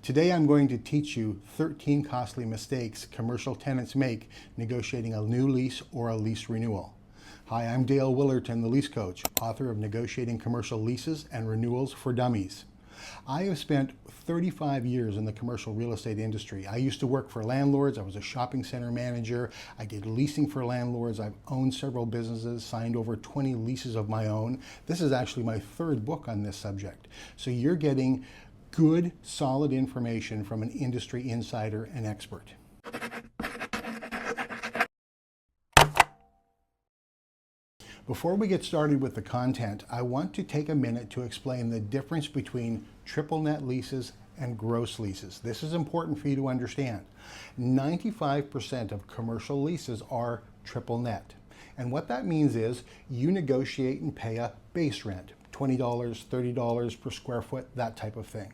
Today I'm going to teach you 13 costly mistakes commercial tenants make negotiating a new lease or a lease renewal. Hi, I'm Dale Willerton, the Lease Coach, author of Negotiating Commercial Leases and Renewals for Dummies. I have spent 35 years in the commercial real estate industry. I used to work for landlords. I was a shopping center manager. I did leasing for landlords. I've owned several businesses, signed over 20 leases of my own. This is actually my third book on this subject. So you're getting good, solid information from an industry insider and expert. Before we get started with the content, I want to take a minute to explain the difference between triple net leases and gross leases. This is important for you to understand. 95% of commercial leases are triple net. And what that means is you negotiate and pay a base rent, $20, $30 per square foot, that type of thing.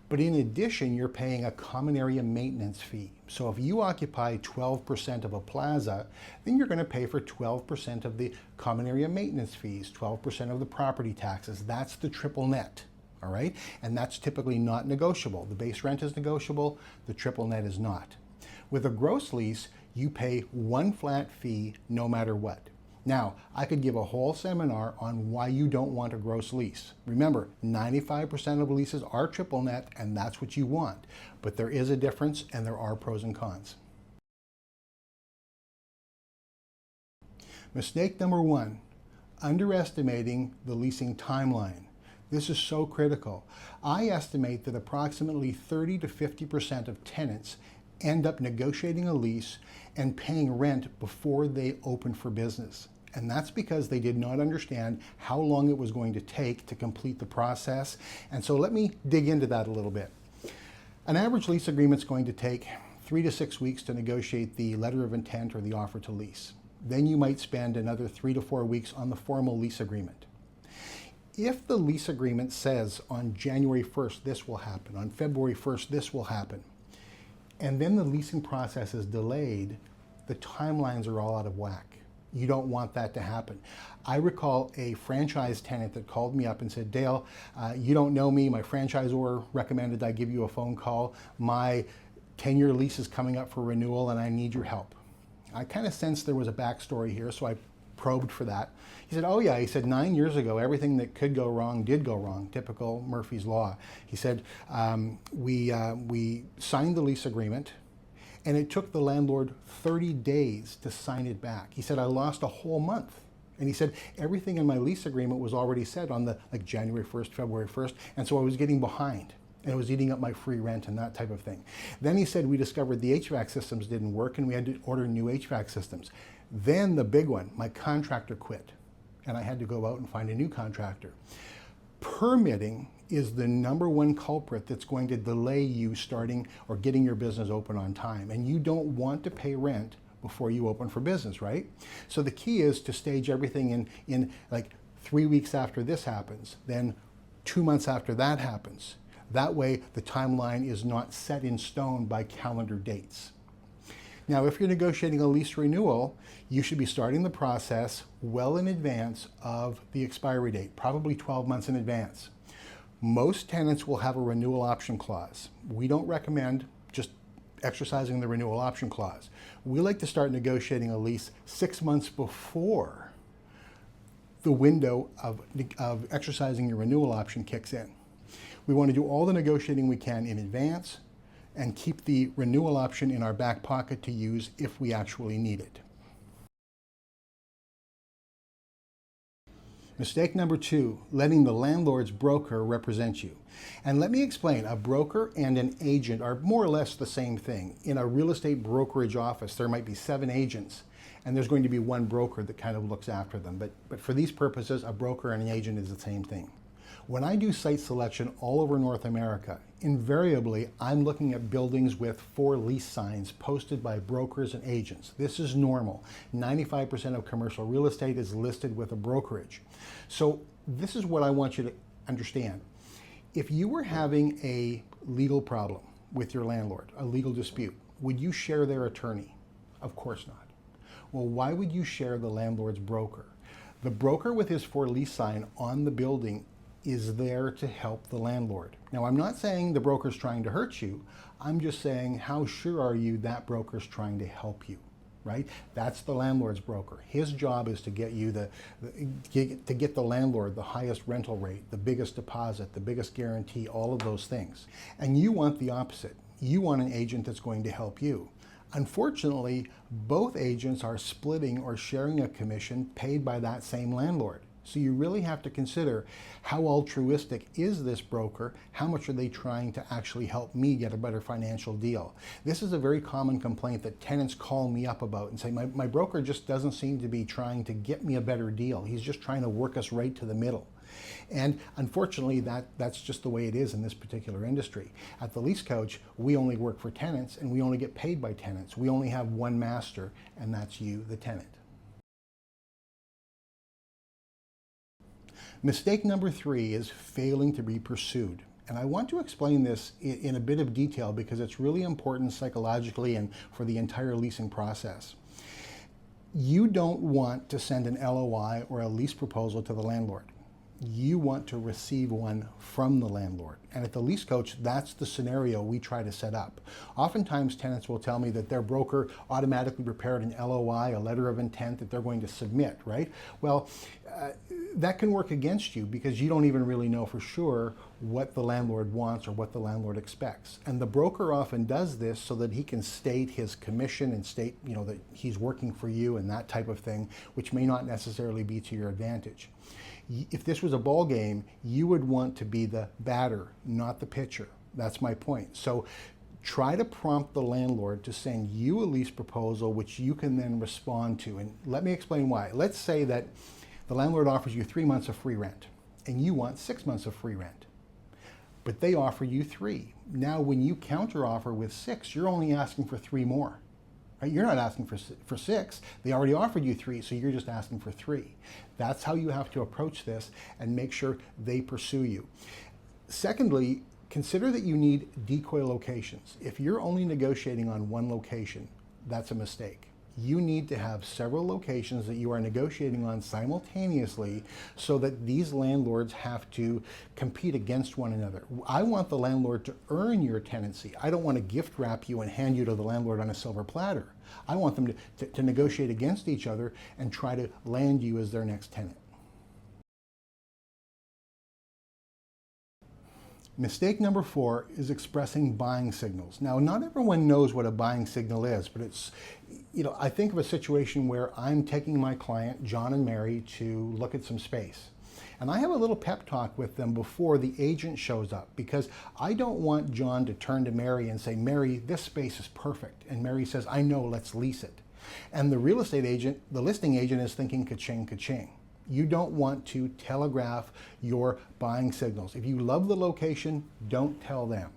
But in addition, you're paying a common area maintenance fee. So if you occupy 12% of a plaza, then you're going to pay for 12% of the common area maintenance fees, 12% of the property taxes. That's the triple net, all right? And that's typically not negotiable. The base rent is negotiable, the triple net is not. With a gross lease, you pay one flat fee no matter what. Now, I could give a whole seminar on why you don't want a gross lease. Remember, 95% of leases are triple net, and that's what you want. But there is a difference, and there are pros and cons. Mistake number one, underestimating the leasing timeline. This is so critical. I estimate that approximately 30 to 50% of tenants end up negotiating a lease and paying rent before they open for business. And that's because they did not understand how long it was going to take to complete the process. And so let me dig into that a little bit. An average lease agreement is going to take 3 to 6 weeks to negotiate the letter of intent or the offer to lease. Then you might spend another 3 to 4 weeks on the formal lease agreement. If the lease agreement says on January 1st this will happen, on February 1st this will happen, and then the leasing process is delayed, the timelines are all out of whack. You don't want that to happen. I recall a franchise tenant that called me up and said, Dale, you don't know me. My franchisor recommended I give you a phone call. My 10-year lease is coming up for renewal and I need your help. I kind of sensed there was a backstory here, so I probed for that. He said, oh yeah, he said 9 years ago, everything that could go wrong did go wrong, typical Murphy's Law. He said, we signed the lease agreement, and it took the landlord 30 days to sign it back. He said, I lost a whole month. And he said, everything in my lease agreement was already set on the January 1st, February 1st, and so I was getting behind. And it was eating up my free rent and that type of thing. Then he said we discovered the HVAC systems didn't work and we had to order new HVAC systems. Then the big one, my contractor quit and I had to go out and find a new contractor. Permitting is the number one culprit that's going to delay you starting or getting your business open on time. And you don't want to pay rent before you open for business, right? So the key is to stage everything in like 3 weeks after this happens, then 2 months after that happens. That way, the timeline is not set in stone by calendar dates. Now, if you're negotiating a lease renewal, you should be starting the process well in advance of the expiry date, probably 12 months in advance. Most tenants will have a renewal option clause. We don't recommend just exercising the renewal option clause. We like to start negotiating a lease 6 months before the window of exercising your renewal option kicks in. We want to do all the negotiating we can in advance and keep the renewal option in our back pocket to use if we actually need it. Mistake number two, letting the landlord's broker represent you. And let me explain, a broker and an agent are more or less the same thing. In a real estate brokerage office, there might be 7 agents, and there's going to be one broker that kind of looks after them. But for these purposes, a broker and an agent is the same thing. When I do site selection all over North America, invariably I'm looking at buildings with for lease signs posted by brokers and agents. This is normal. 95% of commercial real estate is listed with a brokerage. So this is what I want you to understand. If you were having a legal problem with your landlord, a legal dispute, would you share their attorney? Of course not. Well, why would you share the landlord's broker? The broker with his for lease sign on the building is there to help the landlord. Now, I'm not saying the broker's trying to hurt you. I'm just saying, how sure are you that broker's trying to help you, right? That's the landlord's broker. His job is to get you to get the landlord the highest rental rate, the biggest deposit, the biggest guarantee, all of those things. And you want the opposite. You want an agent that's going to help you. Unfortunately, both agents are splitting or sharing a commission paid by that same landlord. So you really have to consider, how altruistic is this broker? How much are they trying to actually help me get a better financial deal? This is a very common complaint that tenants call me up about and say, my broker just doesn't seem to be trying to get me a better deal. He's just trying to work us right to the middle. And unfortunately, that's just the way it is in this particular industry. At the Lease Coach, we only work for tenants and we only get paid by tenants. We only have one master, and that's you, the tenant. Mistake number 3 is failing to be pursued. And I want to explain this in a bit of detail because it's really important psychologically and for the entire leasing process. You don't want to send an LOI or a lease proposal to the landlord. You want to receive one from the landlord. And at the Lease Coach, that's the scenario we try to set up. Oftentimes, tenants will tell me that their broker automatically prepared an LOI, a letter of intent that they're going to submit, right? Well, that can work against you because you don't even really know for sure what the landlord wants or what the landlord expects. And the broker often does this so that he can state his commission and state, that he's working for you and that type of thing, which may not necessarily be to your advantage. If this was a ball game, you would want to be the batter, not the pitcher. That's my point. So try to prompt the landlord to send you a lease proposal, which you can then respond to. And let me explain why. Let's say that the landlord offers you 3 months of free rent and you want 6 months of free rent, but they offer you 3. Now, when you counteroffer with 6, you're only asking for 3 more. Right? You're not asking for 6. They already offered you 3, so you're just asking for 3. That's how you have to approach this and make sure they pursue you. Secondly, consider that you need decoy locations. If you're only negotiating on one location, that's a mistake. You need to have several locations that you are negotiating on simultaneously so that these landlords have to compete against one another. I want the landlord to earn your tenancy. I don't want to gift wrap you and hand you to the landlord on a silver platter. I want them to negotiate against each other and try to land you as their next tenant. Mistake number 4 is expressing buying signals. Now, not everyone knows what a buying signal is, but it's, I think of a situation where I'm taking my client, John and Mary, to look at some space. And I have a little pep talk with them before the agent shows up because I don't want John to turn to Mary and say, Mary, this space is perfect. And Mary says, I know, let's lease it. And the real estate agent, the listing agent is thinking ka-ching, ka-ching. You don't want to telegraph your buying signals. If you love the location, don't tell them.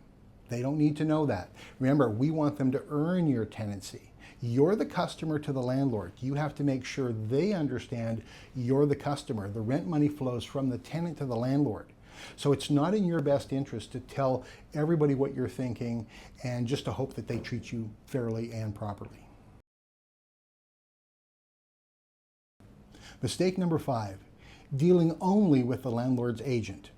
They don't need to know that. Remember, we want them to earn your tenancy. You're the customer to the landlord. You have to make sure they understand you're the customer. The rent money flows from the tenant to the landlord. So it's not in your best interest to tell everybody what you're thinking and just to hope that they treat you fairly and properly. Mistake number 5, dealing only with the landlord's agent.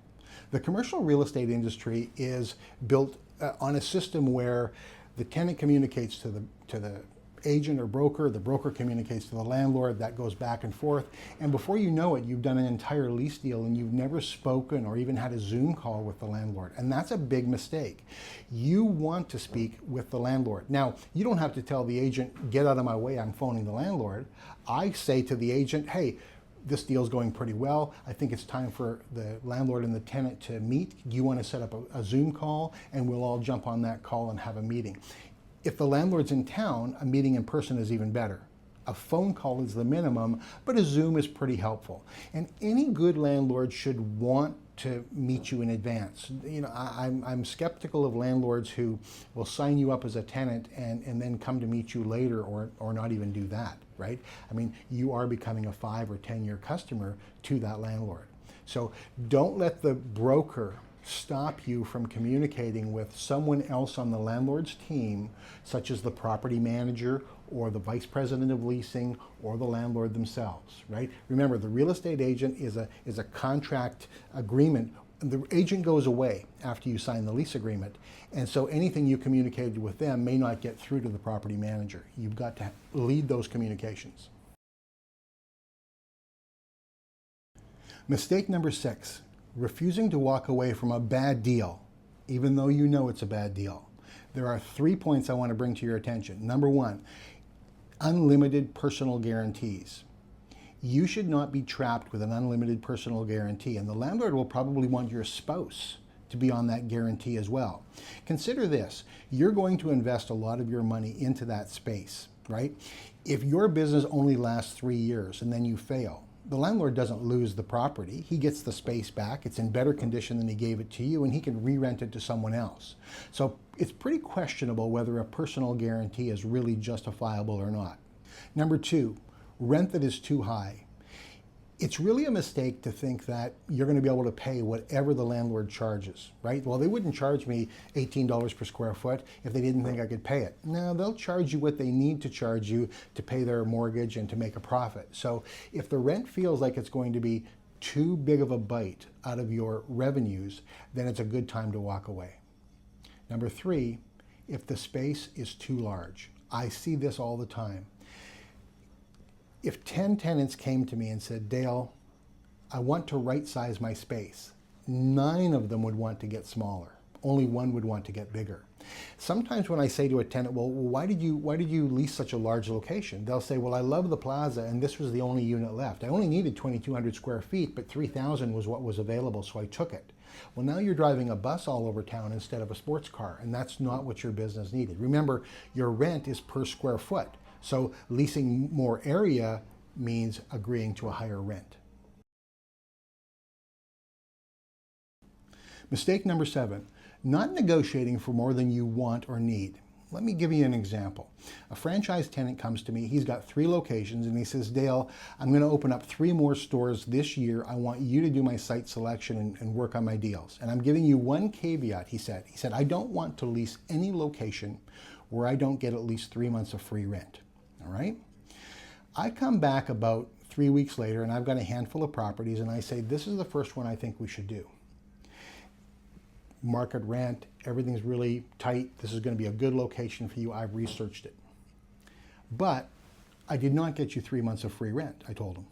The commercial real estate industry is built on a system where the tenant communicates to the agent or broker, the broker communicates to the landlord, that goes back and forth, and before you know it, you've done an entire lease deal and you've never spoken or even had a Zoom call with the landlord, and that's a big mistake. You want to speak with the landlord. Now, you don't have to tell the agent, get out of my way, I'm phoning the landlord. I say to the agent, hey, this deal's going pretty well. I think it's time for the landlord and the tenant to meet. Do you want to set up a Zoom call? And we'll all jump on that call and have a meeting. If the landlord's in town, a meeting in person is even better. A phone call is the minimum, but a Zoom is pretty helpful. And any good landlord should want to meet you in advance. I'm skeptical of landlords who will sign you up as a tenant and then come to meet you later or not even do that, right? I mean, you are becoming a 5 or 10-year customer to that landlord. So don't let the broker stop you from communicating with someone else on the landlord's team, such as the property manager or the vice president of leasing or the landlord themselves, right? Remember, the real estate agent is a contract agreement the agent goes away after you sign the lease agreement, and so anything you communicated with them may not get through to the property manager. You've got to lead those communications. Mistake number 6, refusing to walk away from a bad deal, even though you know it's a bad deal. There are 3 points I want to bring to your attention. Number 1, unlimited personal guarantees. You should not be trapped with an unlimited personal guarantee, and the landlord will probably want your spouse to be on that guarantee as well. Consider this, you're going to invest a lot of your money into that space, right? If your business only lasts 3 years and then you fail, the landlord doesn't lose the property. He gets the space back. It's in better condition than he gave it to you, and he can re-rent it to someone else. So it's pretty questionable whether a personal guarantee is really justifiable or not. Number 2, rent that is too high. It's really a mistake to think that you're going to be able to pay whatever the landlord charges, right? Well, they wouldn't charge me $18 per square foot if they didn't think I could pay it. No, they'll charge you what they need to charge you to pay their mortgage and to make a profit. So if the rent feels like it's going to be too big of a bite out of your revenues, then it's a good time to walk away. Number 3, if the space is too large. I see this all the time. If 10 tenants came to me and said, Dale, I want to right-size my space, 9 of them would want to get smaller. Only 1 would want to get bigger. Sometimes when I say to a tenant, well, why did you lease such a large location? They'll say, well, I love the plaza and this was the only unit left. I only needed 2,200 square feet, but 3,000 was what was available, so I took it. Well, now you're driving a bus all over town instead of a sports car, and that's not what your business needed. Remember, your rent is per square foot. So leasing more area means agreeing to a higher rent. Mistake number 7, not negotiating for more than you want or need. Let me give you an example. A franchise tenant comes to me, he's got 3 locations, and he says, Dale, I'm going to open up 3 more stores this year. I want you to do my site selection and work on my deals. And I'm giving you one caveat, he said. He said, I don't want to lease any location where I don't get at least 3 months of free rent. All right? I come back about 3 weeks later, and I've got a handful of properties, and I say, this is the first one I think we should do. Market rent, everything's really tight. This is going to be a good location for you. I've researched it. But I did not get you 3 months of free rent, I told him.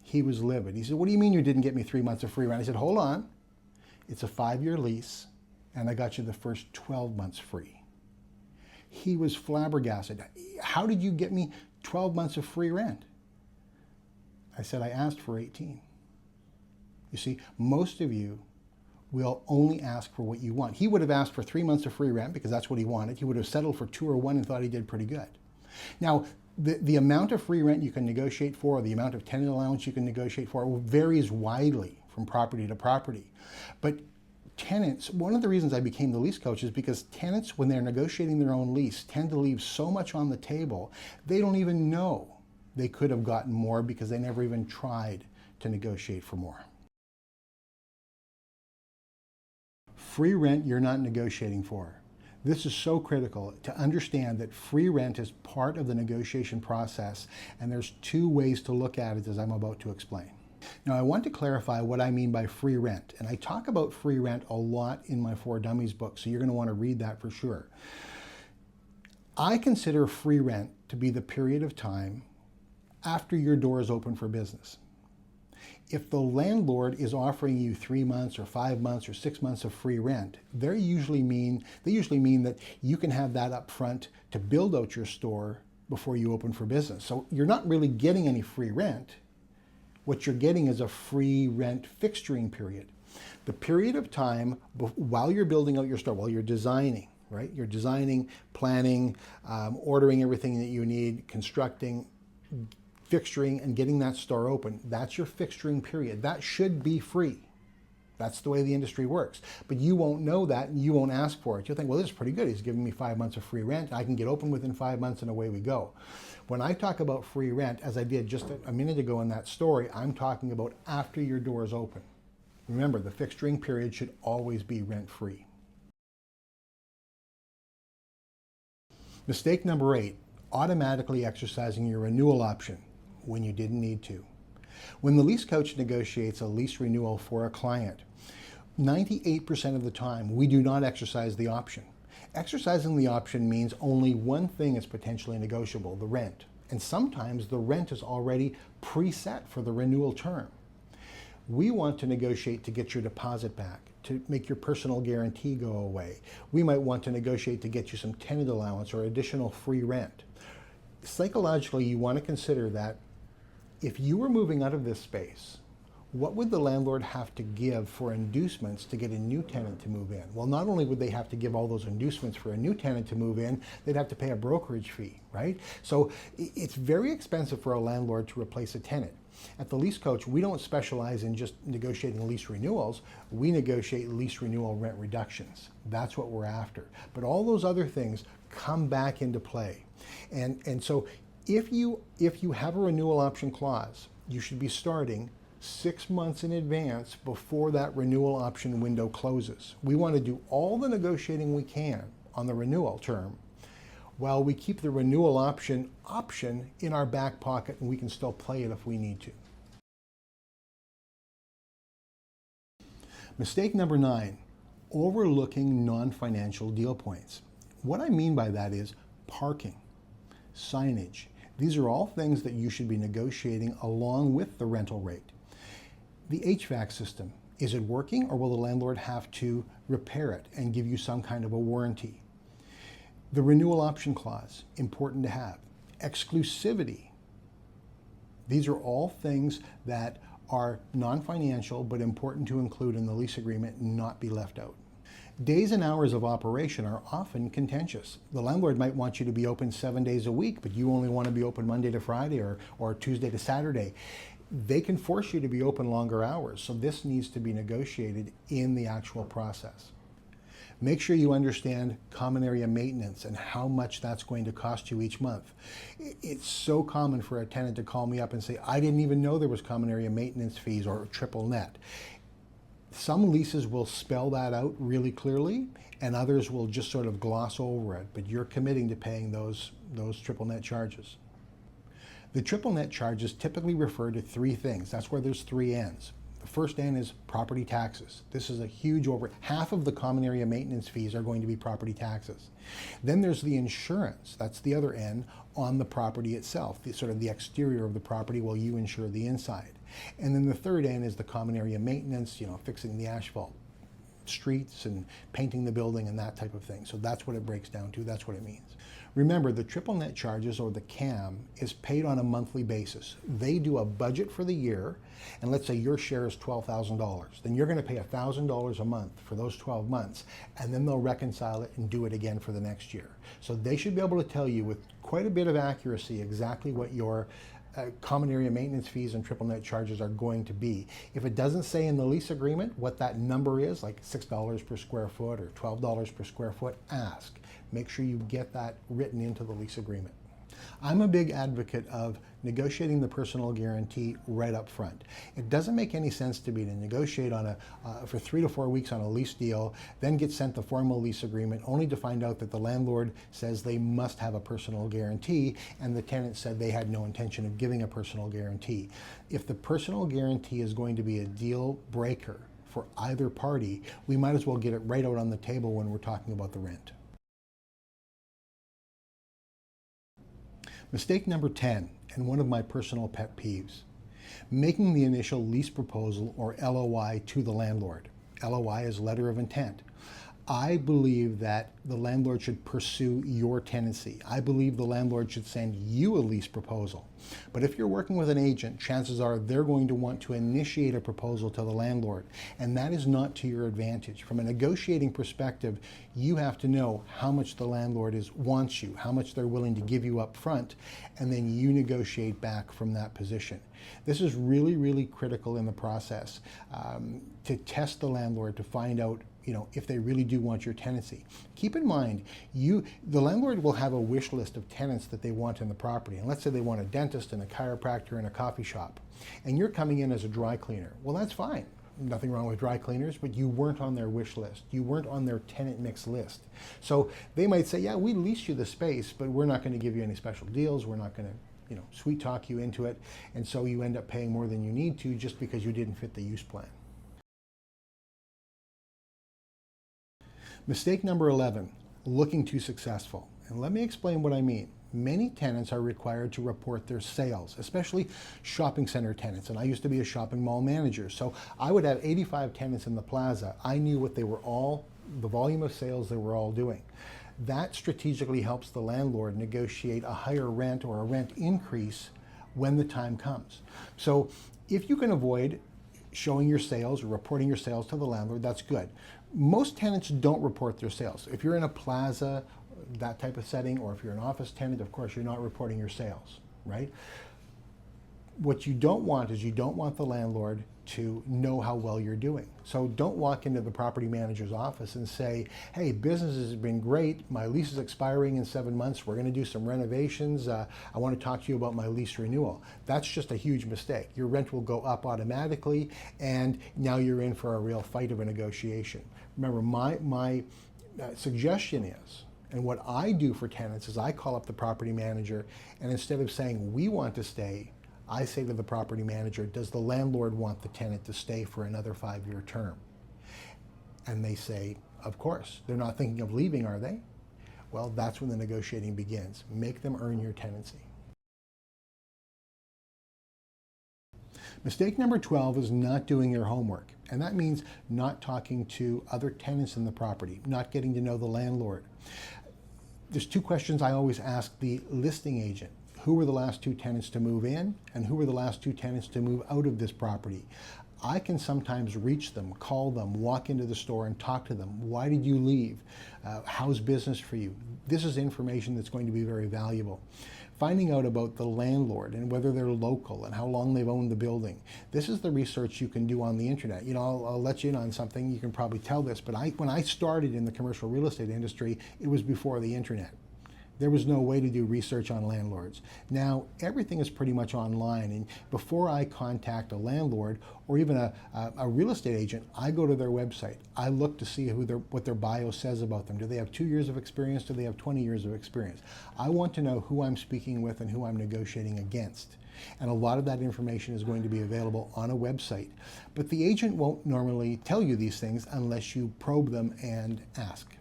He was livid. He said, what do you mean you didn't get me 3 months of free rent? I said, hold on. It's a 5-year lease, and I got you the first 12 months free. He was flabbergasted. How did you get me 12 months of free rent? I said, I asked for 18. You see, most of you will only ask for what you want. He would have asked for 3 months of free rent because that's what he wanted. He would have settled for 2 or 1 and thought he did pretty good. Now, the amount of free rent you can negotiate for, or the amount of tenant allowance you can negotiate for, varies widely from property to property. But tenants, one of the reasons I became the lease coach is because tenants, when they're negotiating their own lease, tend to leave so much on the table, they don't even know they could have gotten more because they never even tried to negotiate for more. Free rent you're not negotiating for. This is so critical to understand that free rent is part of the negotiation process, and there's 2 ways to look at it as I'm about to explain. Now, I want to clarify what I mean by free rent, and I talk about free rent a lot in my 4 Dummies book, so you're going to want to read that for sure. I consider free rent to be the period of time after your door is open for business. If the landlord is offering you 3 months or 5 months or 6 months of free rent, they usually mean that you can have that up front to build out your store before you open for business. So you're not really getting any free rent. What you're getting is a free rent fixturing period. The period of time while you're building out your store, while you're designing, right? You're designing, planning, ordering everything that you need, constructing, fixturing, and getting that store open. That's your fixturing period. That should be free. That's the way the industry works. But you won't know that, and you won't ask for it. You'll think, well, this is pretty good. He's giving me 5 months of free rent. I can get open within 5 months, and away we go. When I talk about free rent, as I did just a minute ago in that story, I'm talking about after your door is open. Remember, the fixturing period should always be rent-free. Mistake number 8, automatically exercising your renewal option when you didn't need to. When the lease coach negotiates a lease renewal for a client, 98% of the time, we do not exercise the option. Exercising the option means only one thing is potentially negotiable, the rent. And sometimes the rent is already preset for the renewal term. We want to negotiate to get your deposit back, to make your personal guarantee go away. We might want to negotiate to get you some tenant allowance or additional free rent. Psychologically, you want to consider that if you were moving out of this space, what would the landlord have to give for inducements to get a new tenant to move in? Well, not only would they have to give all those inducements for a new tenant to move in, they'd have to pay a brokerage fee, right? So it's very expensive for a landlord to replace a tenant. At the Lease Coach, we don't specialize in just negotiating lease renewals. We negotiate lease renewal rent reductions. That's what we're after. But all those other things come back into play. And so if you have a renewal option clause, you should be starting 6 months in advance before that renewal option window closes. We want to do all the negotiating we can on the renewal term while we keep the renewal option in our back pocket, and we can still play it if we need to. Mistake number 9, overlooking non-financial deal points. What I mean by that is parking, signage. These are all things that you should be negotiating along with the rental rate. The HVAC system, is it working, or will the landlord have to repair it and give you some kind of a warranty? The renewal option clause, important to have. Exclusivity. These are all things that are non-financial but important to include in the lease agreement and not be left out. Days and hours of operation are often contentious. The landlord might want you to be open 7 days a week, but you only want to be open Monday to Friday or Tuesday to Saturday. They can force you to be open longer hours, so this needs to be negotiated in the actual process. Make sure you understand common area maintenance and how much that's going to cost you each month. It's so common for a tenant to call me up and say, I didn't even know there was common area maintenance fees or triple net. Some leases will spell that out really clearly, and others will just sort of gloss over it, but you're committing to paying those triple net charges. The triple net charges typically refer to 3 things. That's where there's 3 N's. The first N is property taxes. This is a huge half of the common area maintenance fees are going to be property taxes. Then there's the insurance. That's the other N on the property itself, sort of the exterior of the property while you insure the inside. And then the third N is the common area maintenance, fixing the asphalt streets and painting the building and that type of thing. So that's what it breaks down to. That's what it means. Remember, the triple net charges, or the CAM, is paid on a monthly basis. They do a budget for the year, and let's say your share is $12,000. Then you're going to pay $1,000 a month for those 12 months, and then they'll reconcile it and do it again for the next year. So they should be able to tell you with quite a bit of accuracy exactly what your common area maintenance fees and triple net charges are going to be. If it doesn't say in the lease agreement what that number is, like $6 per square foot or $12 per square foot, ask. Make sure you get that written into the lease agreement. I'm a big advocate of negotiating the personal guarantee right up front. It doesn't make any sense to me to negotiate on for 3 to 4 weeks on a lease deal, then get sent the formal lease agreement only to find out that the landlord says they must have a personal guarantee and the tenant said they had no intention of giving a personal guarantee. If the personal guarantee is going to be a deal breaker for either party, we might as well get it right out on the table when we're talking about the rent. Mistake number 10, and one of my personal pet peeves, making the initial lease proposal, or LOI, to the landlord. LOI is letter of intent. I believe that the landlord should pursue your tenancy. I believe the landlord should send you a lease proposal. But if you're working with an agent, chances are they're going to want to initiate a proposal to the landlord, and that is not to your advantage. From a negotiating perspective, you have to know how much the landlord wants you, how much they're willing to give you up front, and then you negotiate back from that position. This is really, really critical in the process to test the landlord to find out if they really do want your tenancy. Keep in mind, the landlord will have a wish list of tenants that they want in the property. And let's say they want a dentist and a chiropractor and a coffee shop. And you're coming in as a dry cleaner. Well, that's fine. Nothing wrong with dry cleaners, but you weren't on their wish list. You weren't on their tenant mix list. So they might say, yeah, we leased you the space, but we're not going to give you any special deals. We're not going to sweet talk you into it. And so you end up paying more than you need to just because you didn't fit the use plan. Mistake number 11, looking too successful. And let me explain what I mean. Many tenants are required to report their sales, especially shopping center tenants. And I used to be a shopping mall manager. So I would have 85 tenants in the plaza. I knew what they were all, the volume of sales they were all doing. That strategically helps the landlord negotiate a higher rent or a rent increase when the time comes. So if you can avoid showing your sales or reporting your sales to the landlord, that's good. Most tenants don't report their sales. If you're in a plaza, that type of setting, or if you're an office tenant, of course, you're not reporting your sales, right? What you don't want is you don't want the landlord to know how well you're doing. So don't walk into the property manager's office and say, hey, business has been great. My lease is expiring in 7 months. We're going to do some renovations. I want to talk to you about my lease renewal. That's just a huge mistake. Your rent will go up automatically, and now you're in for a real fight of a negotiation. Remember, my suggestion is, and what I do for tenants is I call up the property manager, and instead of saying, we want to stay, I say to the property manager, does the landlord want the tenant to stay for another 5-year term? And they say, of course. They're not thinking of leaving, are they? Well, that's when the negotiating begins. Make them earn your tenancy. Mistake number 12 is not doing your homework. And that means not talking to other tenants in the property, not getting to know the landlord. There's 2 questions I always ask the listing agent. Who were the last 2 tenants to move in, and who were the last 2 tenants to move out of this property? I can sometimes reach them, call them, walk into the store and talk to them. Why did you leave? How's business for you? This is information that's going to be very valuable. Finding out about the landlord and whether they're local and how long they've owned the building. This is the research you can do on the internet. You know, I'll let you in on something. You can probably tell this, but when I started in the commercial real estate industry, it was before the internet. There was no way to do research on landlords. Now, everything is pretty much online, and before I contact a landlord or even a real estate agent, I go to their website. I look to see what their bio says about them. Do they have 2 years of experience? Do they have 20 years of experience? I want to know who I'm speaking with and who I'm negotiating against. And a lot of that information is going to be available on a website. But the agent won't normally tell you these things unless you probe them and ask.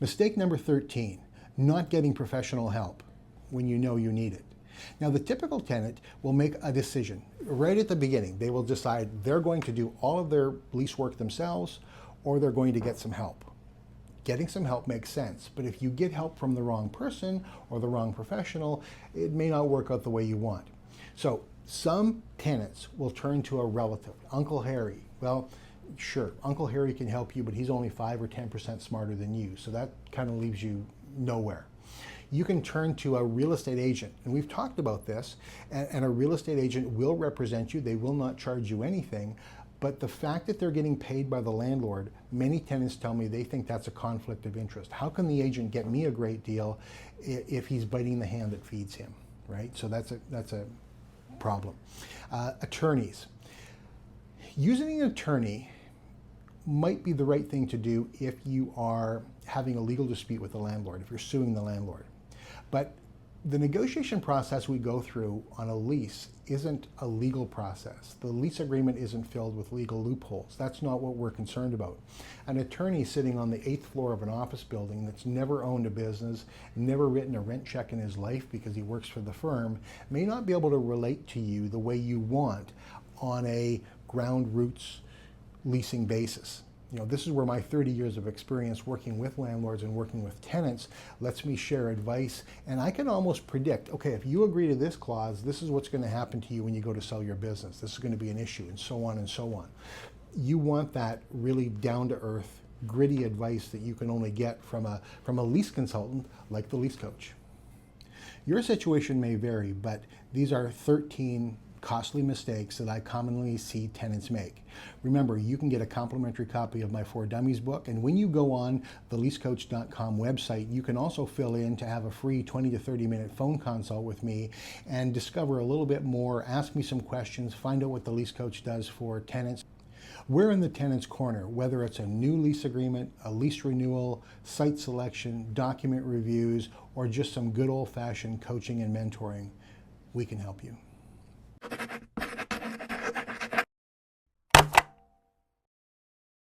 Mistake number 13, not getting professional help when you know you need it. Now, the typical tenant will make a decision right at the beginning. They will decide they're going to do all of their lease work themselves, or they're going to get some help. Getting some help makes sense, but if you get help from the wrong person or the wrong professional, it may not work out the way you want. So some tenants will turn to a relative, Uncle Harry. Well, sure, Uncle Harry can help you, but he's only 5 or 10% smarter than you, so that kind of leaves you nowhere. You can turn to a real estate agent, and we've talked about this, and a real estate agent will represent you. They will not charge you anything, but the fact that they're getting paid by the landlord, many tenants tell me they think that's a conflict of interest. How can the agent get me a great deal if he's biting the hand that feeds him, right? So that's a problem. Attorneys. Using an attorney might be the right thing to do if you are having a legal dispute with the landlord, if you're suing the landlord. But the negotiation process we go through on a lease isn't a legal process. The lease agreement isn't filled with legal loopholes. That's not what we're concerned about. An attorney sitting on the 8th floor of an office building that's never owned a business, never written a rent check in his life because he works for the firm, may not be able to relate to you the way you want on a ground roots leasing basis. You know, this is where my 30 years of experience working with landlords and working with tenants lets me share advice, and I can almost predict, okay, if you agree to this clause, this is what's going to happen to you when you go to sell your business. This is going to be an issue, and so on and so on. You want that really down-to-earth, gritty advice that you can only get from a lease consultant like the Lease Coach. Your situation may vary, but these are 13 costly mistakes that I commonly see tenants make. Remember, you can get a complimentary copy of my 4 Dummies book, and when you go on the leasecoach.com website, you can also fill in to have a free 20 to 30 minute phone consult with me and discover a little bit more, ask me some questions, find out what the Lease Coach does for tenants. We're in the tenant's corner, whether it's a new lease agreement, a lease renewal, site selection, document reviews, or just some good old-fashioned coaching and mentoring. We can help you.